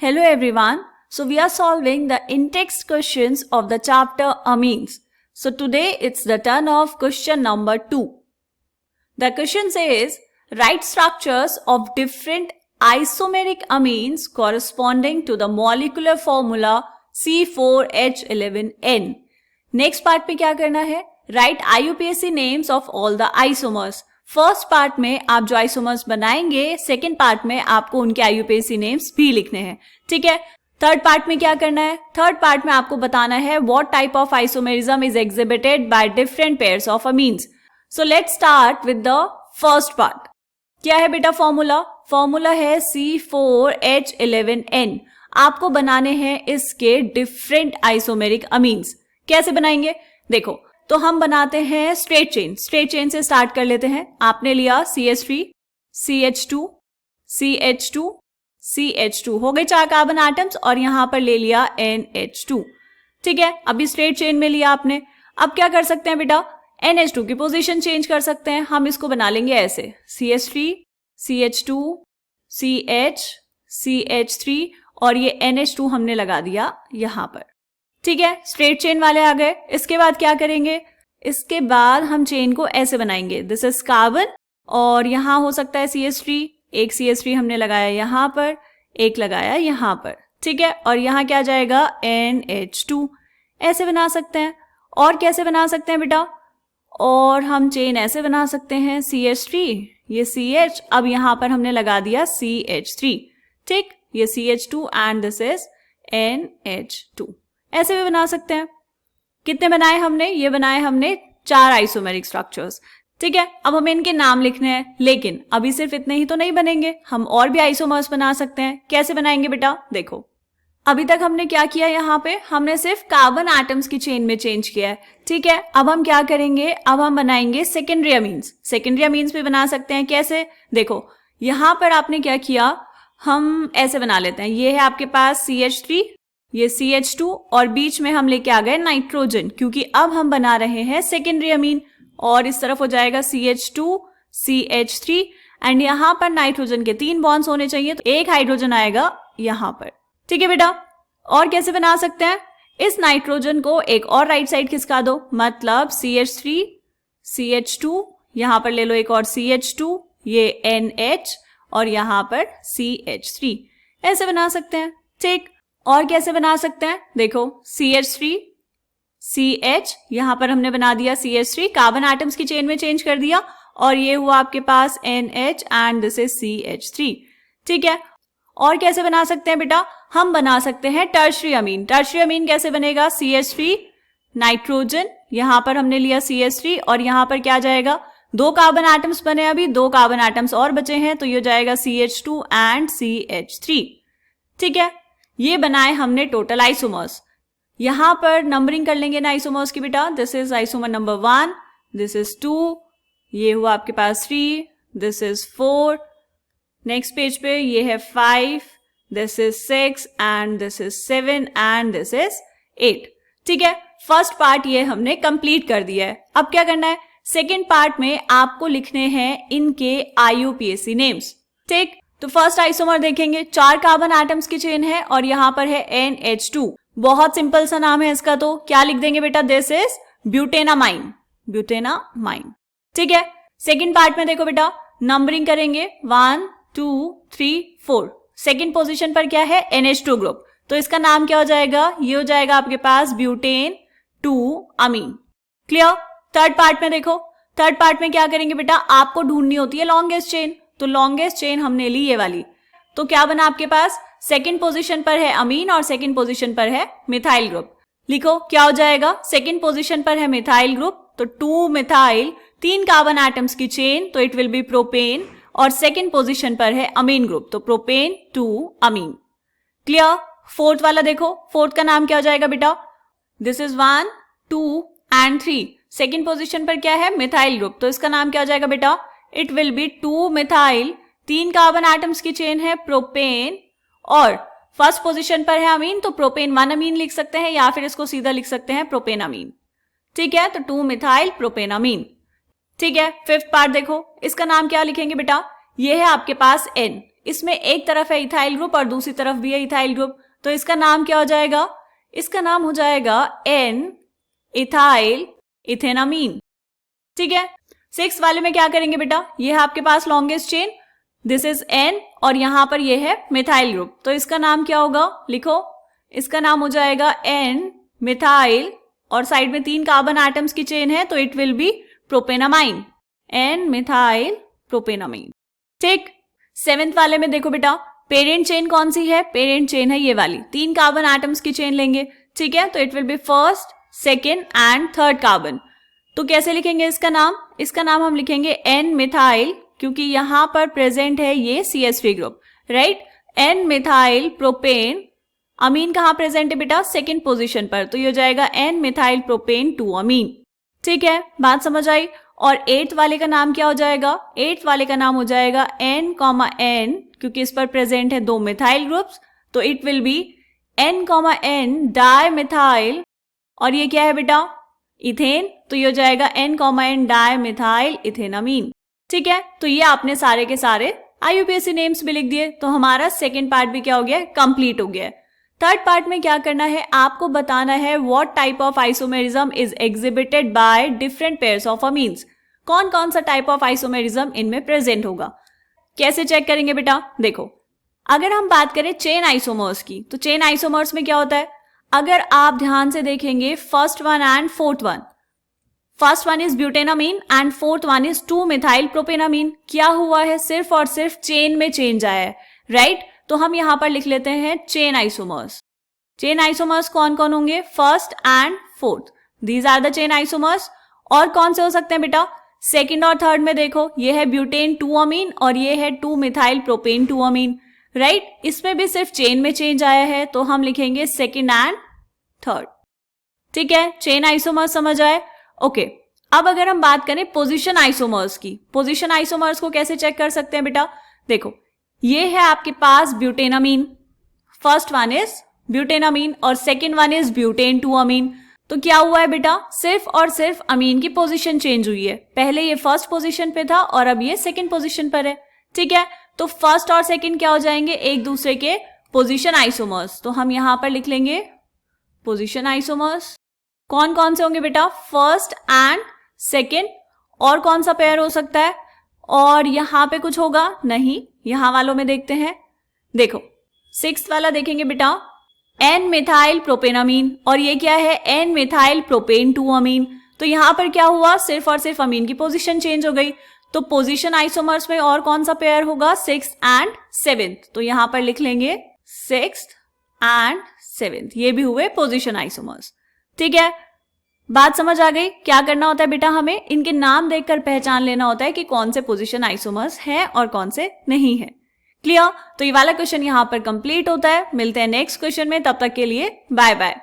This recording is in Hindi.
Hello everyone. So we are solving the in-text questions of the chapter amines. So today it's the turn of question number 2. The question says, write structures of different isomeric amines corresponding to the molecular formula C4H11N. Next part पे क्या करना है? Write IUPAC names of all the isomers. First part में आप जो आइसोमर्स बनाएंगे, सेकेंड पार्ट में आपको उनके IUPAC नेम्स भी लिखने हैं. ठीक है. थर्ड पार्ट में क्या करना है? थर्ड पार्ट में आपको बताना है what type of isomerism is exhibited by different pairs of amines. So let's start with the first part. क्या है बेटा फॉर्मूला? फॉर्मूला है C4H11N. आपको बनाने हैं इसके डिफरेंट आइसोमेरिक अमीन्स. कैसे बनाएंगे? देखो, तो हम बनाते हैं स्ट्रेट चेन. स्ट्रेट चेन से स्टार्ट कर लेते हैं. आपने लिया CH3, CH2, CH2, CH2, हो गए 4 कार्बन एटम्स और यहां पर ले लिया NH2. ठीक है. अभी स्ट्रेट चेन में लिया आपने. अब क्या कर सकते हैं बेटा? NH2 की पोजीशन चेंज कर सकते हैं. हम इसको बना लेंगे ऐसे, CH3, CH2, CH, CH3 और ये NH2 हमने लगा दिया यहां पर. ठीक है. स्ट्रेट चेन वाले आ गए. इसके बाद क्या करेंगे? इसके बाद हम चेन को ऐसे बनाएंगे. दिस इज कार्बन और यहां हो सकता है CH3. एक CH3 हमने लगाया यहां पर, एक लगाया यहां पर. ठीक है. और यहां क्या जाएगा? NH2. ऐसे बना सकते हैं. और कैसे बना सकते हैं बेटा? और हम चेन ऐसे बना सकते हैं. CH3, ये CH, अब यहां पर हमने लगा दिया CH3. ठीक. ये CH2 and this is NH2. ऐसे भी बना सकते हैं. कितने बनाए हमने? ये बनाए हमने 4 आइसोमेरिक स्ट्रक्चर्स. ठीक है. अब हमें इनके नाम लिखने हैं, लेकिन अभी सिर्फ इतने ही तो नहीं बनेंगे. हम और भी आइसोमर्स बना सकते हैं. कैसे बनाएंगे बेटा? देखो, अभी तक हमने क्या किया? यहाँ पे हमने सिर्फ कार्बन एटम्स की चेन में चेंज किया है. ठीक है. अब हम क्या करेंगे? अब हम बनाएंगे सेकेंडरी अमीन्स. सेकेंडरी अमीन्स भी बना सकते हैं. कैसे? देखो, यहां पर आपने क्या किया? हम ऐसे बना लेते हैं. ये है आपके पास CH3, ये CH2 और बीच में हम लेके आ गए नाइट्रोजन, क्योंकि अब हम बना रहे हैं सेकेंडरी अमीन. और इस तरफ हो जाएगा CH2, CH3 एंड यहां पर नाइट्रोजन के 3 बॉन्ड्स होने चाहिए, तो एक हाइड्रोजन आएगा यहां पर. ठीक है बेटा. और कैसे बना सकते हैं? इस नाइट्रोजन को एक और राइट साइड खिसका दो, मतलब CH3, CH2, यहां पर ले लो एक और CH2, ये NH और यहां पर CH3. ऐसे बना सकते हैं. ठीक. और कैसे बना सकते हैं? देखो, CH3, CH, यहां पर हमने बना दिया CH3, कार्बन एटम्स की चेन में चेंज कर दिया और ये हुआ आपके पास NH and this is CH3. ठीक है. और कैसे बना सकते हैं बेटा? हम बना सकते हैं टर्शियरी अमीन. टर्शियरी अमीन कैसे बनेगा? CH3, नाइट्रोजन, यहां पर हमने लिया CH3 और यहां पर क्या जाएगा? 2 कार्बन एटम्स बने, अभी 2 कार्बन एटम्स और बचे हैं, तो ये जाएगा CH2 एंड CH3. ठीक है. ये बनाए हमने टोटल आइसोमर्स. यहां पर नंबरिंग कर लेंगे ना आइसोमर्स की बेटा. This is isomer number 1, this is 2, ये हुआ आपके पास 3, दिस इज 4, नेक्स्ट पेज पे ये है 5, this is 6 and this is 7 and this is 8. ठीक है. फर्स्ट पार्ट ये हमने कंप्लीट कर दिया है. अब क्या करना है? सेकेंड पार्ट में आपको लिखने हैं इनके IUPAC नेम्स. ठीक. तो फर्स्ट आइसोमर देखेंगे, 4 कार्बन एटम्स की चेन है और यहां पर है NH2. बहुत सिंपल सा नाम है इसका, तो क्या लिख देंगे बेटा? This is butanamine. ब्यूटेनामाइन. ठीक है. सेकंड पार्ट में देखो बेटा, नंबरिंग करेंगे 1, 2, 3, 4. सेकंड पोजीशन पर क्या है? NH2 ग्रुप, तो इसका नाम क्या हो जाएगा? ये हो जाएगा आपके पास ब्यूटेन 2 अमीन. क्लियर. थर्ड पार्ट में देखो, थर्ड पार्ट में क्या करेंगे बेटा? आपको ढूंढनी होती है लॉन्गेस्ट चेन, तो लॉन्गेस्ट चेन हमने ली ये वाली. तो क्या बना आपके पास? सेकंड पोजीशन पर है अमीन और सेकंड पोजीशन पर है मिथाइल ग्रुप. लिखो क्या हो जाएगा? सेकंड पोजीशन पर है मिथाइल ग्रुप, तो 2 मिथाइल, 3 कार्बन एटम्स की चेन, तो इट विल बी प्रोपेन. और सेकंड पोजीशन पर है अमीन ग्रुप, तो प्रोपेन 2 अमीन. क्लियर. फोर्थ वाला देखो, फोर्थ का नाम क्या हो जाएगा बेटा? This is 1, 2 and 3. Second position पर क्या है? मिथाइल ग्रुप, तो इसका नाम क्या हो जाएगा बेटा? It will B 2 methyl, 3 carbon atoms की चेन है, प्रोपेन. और फर्स्ट पोजीशन पर है अमीन, तो प्रोपेन 1 अमीन लिख सकते हैं या फिर इसको सीधा लिख सकते हैं प्रोपेन अमीन. ठीक है. तो 2 मिथाइल प्रोपेन अमीन. ठीक है. फिफ्थ पार्ट देखो, इसका नाम क्या लिखेंगे बेटा? ये है आपके पास N. इसमें एक तरफ है इथाइल ग्रुप और दूसरी तरफ भी है इथाइल ग्रुप, तो इसका नाम क्या हो जाएगा? इसका नाम हो जाएगा एन इथाइल इथेनामीन। ठीक है, 6 वाले में क्या करेंगे बेटा? ये है आपके पास longest chain, this is N, और यहां पर ये है मिथाइल ग्रुप, तो इसका नाम क्या होगा? लिखो, इसका नाम हो जाएगा एन मिथाइल, और साइड में 3 कार्बन एटम्स की चेन है तो it will be propanamine, N methyl propanamine. ठीक, 7th वाले में देखो बेटा, पेरेंट चेन कौन सी है? पेरेंट चेन है ये वाली, 3 कार्बन एटम्स की चेन लेंगे। ठीक है, तो it will B first, second and third carbon. तो कैसे लिखेंगे इसका नाम? इसका नाम हम लिखेंगे एन मिथाइल, क्योंकि यहां पर प्रेजेंट है ये CH3 ग्रुप, right? N methyl propane, amine कहां प्रेजेंट है बेटा? सेकेंड पोजीशन पर, तो ये हो जाएगा एन मिथाइल प्रोपेन 2 अमीन। ठीक है, बात समझ आई? और 8th वाले का नाम क्या हो जाएगा? 8th वाले का नाम हो जाएगा N, N, क्योंकि इस पर प्रेजेंट है 2 मिथाइल ग्रुप्स, तो it will B N, N di methyl, और ये क्या है बेटा? इथेन, तो ये हो जाएगा N, N डाई मिथाइल इथेनामीन। ठीक है, तो ये आपने सारे के सारे IUPAC नेम्स भी लिख दिए, तो हमारा सेकेंड पार्ट भी क्या हो गया? कंप्लीट हो गया। थर्ड पार्ट में क्या करना है? आपको बताना है what type of isomerism is exhibited by different pairs of amines. कौन कौन सा टाइप ऑफ आइसोमेरिज्म इनमें प्रेजेंट होगा? कैसे चेक करेंगे बेटा? देखो, अगर हम बात करें चेन आइसोमर्स की, तो चेन आइसोमर्स में क्या होता है? अगर आप ध्यान से देखेंगे, first one and fourth one, first one is butanamine and fourth one is 2 methyl propanamine. क्या हुआ है? सिर्फ और सिर्फ चेन में चेंज आया है, राइट? तो हम यहां पर लिख लेते हैं चेन आइसोमर्स। चेन आइसोमर्स कौन कौन होंगे? First and fourth, these are the chain isomers. और कौन से हो सकते हैं बेटा? सेकंड और थर्ड में देखो, ये है ब्यूटेन 2 अमीन और ये है 2 मिथाइल प्रोपेन 2 अमीन, राइट? इसमें भी सिर्फ चेन में चेंज आया है, तो हम लिखेंगे सेकंड एंड थर्ड। ठीक है, चेन आइसोमर्स समझ आए? ओके, अब अगर हम बात करें पोजीशन आइसोमर्स की, पोजीशन आइसोमर्स को कैसे चेक कर सकते हैं बेटा? देखो, ये है आपके पास ब्यूटेनामीन, फर्स्ट वन इज ब्यूटेनामीन और सेकंड वन इज ब्यूटेन 2 अमीन। तो क्या हुआ है बेटा? सिर्फ और सिर्फ अमीन की पोजीशन चेंज हुई है, पहले ये फर्स्ट पोजीशन पे था और अब ये सेकंड पोजीशन पर है। ठीक है, तो फर्स्ट और सेकंड क्या हो जाएंगे? एक दूसरे के पोजीशन आइसोमर्स, तो हम यहां पर लिख लेंगे पोजीशन आइसोमर्स। कौन कौन से होंगे बेटा? First and second. और कौन सा पेयर हो सकता है? और यहां पे कुछ होगा? नहीं, यहां वालों में देखते हैं। देखो, 6th वाला देखेंगे बेटा, एन मिथाइल प्रोपेनामीन, और ये क्या है? एन मिथाइल प्रोपेन 2 अमीन। तो यहां पर क्या हुआ? सिर्फ और सिर्फ अमीन की पोजीशन चेंज हो गई। तो पोजीशन आइसोमर्स में और कौन सा पेयर होगा? 6th एंड 7th, तो यहां पर लिख लेंगे 6th एंड 7th, ये भी हुए पोजीशन आइसोमर्स। ठीक है, बात समझ आ गई? क्या करना होता है बेटा? हमें इनके नाम देखकर पहचान लेना होता है कि कौन से पोजीशन आइसोमर्स हैं और कौन से नहीं है। क्लियर? तो ये वाला क्वेश्चन यहां पर कंप्लीट होता है। मिलते हैं नेक्स्ट क्वेश्चन में, तब तक के लिए बाय बाय।